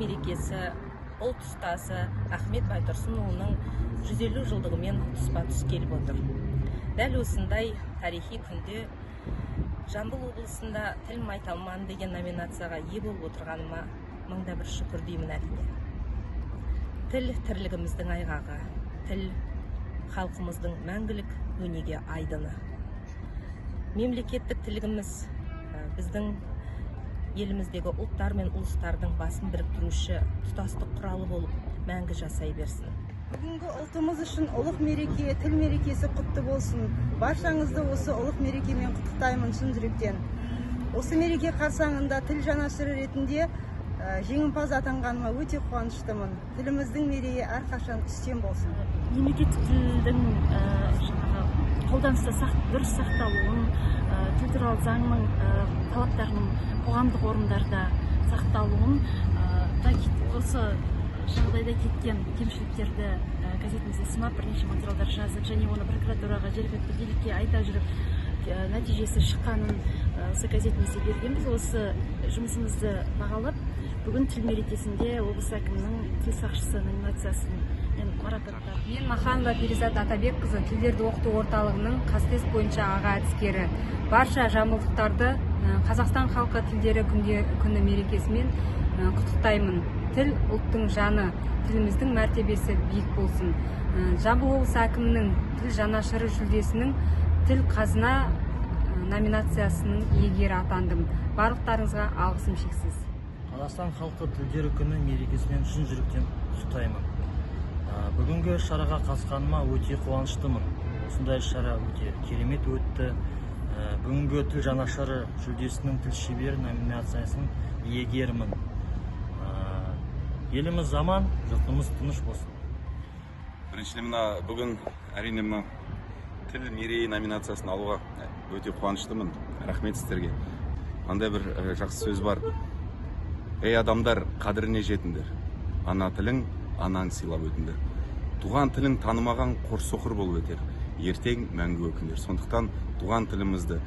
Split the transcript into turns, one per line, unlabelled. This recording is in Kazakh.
мерекесі ұлт ұстазы Ахмет Байтұрсынұлының 150 жылдығымен тұспа-тұс келіп отыр. Дәл осындай тарихи күнде Жамбыл облысында тіл майталман деген номинацияға ие болып отырғаныма мыңда бір шүкір деймін әрине. Тіл тірлігіміздің айғағы, тіл халқымыздың мәңгілік өнеге айдыны. Мемлекеттік тіліміз біздің еліміздегі ұлттар мен ұлыстардың басын біріктіруші тұтастық құралы болып мәңгі жасай берсін.
Бүгінгі ұлтымыз үшін ұлық мереке, тіл мерекесі құтты болсын. Баршаңызды осы ұлық мерекемен құттықтаймын шын жүректен. Осы мереке қарсаңында тіл жанашыры ретінде жеңімпаз атанғаныма өте қуаныштымын. Тіліміздің мерейі әрқашан үстем болсын.
Мемлекеттік тілдің қолданыста дұрыс сақталуын, тіл туралы заңның талаптарының қоғамдық орындарда сақталуын, осы жағдайда кеткен кемшіліктерді газетімізде сынап бірнеше материалдар жазып, және оны прокуратураға, жергілікті билікке айта жүріп, нәтижесі шыққанын осы газетімізде бергенбіз. Осы жұмысымызды бағалап, бүгін тіл мерекесінде облыс әкімінің тіл сақшысы номинациясын марапаттап.
Мен Маханова Перизат Атабекқызы, тілдерді оқыту орталығының қазтест бойынша аға әдіскері. Барша жамбылдықтарды Қазақстан халқы тілдері күні мерекесімен құттықтаймын. Тіл ұлттың жаны, тіліміздің мәртебесі биік болсын. Жамбыл облысы әкімінің тіл жанашыры жүлдесінің тіл қазына номинациясының иегері атандым. Барлықтарыңызға алғысым шексіз.
Қазақстан халқы тілдері күні мерекесімен шын жүректен құттықтаймын. Бүгінгі шараға қатысқаныма өте қуаныштымын. Осындай шара өте керемет өтті. Бүгінгі тіл жанашыры жүлдесінің тіл шебері номинациясының иегерімін. Еліміз заман, жұртымыз тыныш болсын.
Біріншіден бүгін әрине мына тіл мерейі номинациясын алуға өте қуаныштымын. Рахмет сіздерге. Андай бір жақсы сөз бар. Ей адамдар, қадіріне жетіңдер. Ана тілің, анаң сыйлап өтіңдер. Туған тілін танымаған қор соқыр болып өтер. Ертең мәңгі өкінер. Сондықтан туған тілімізді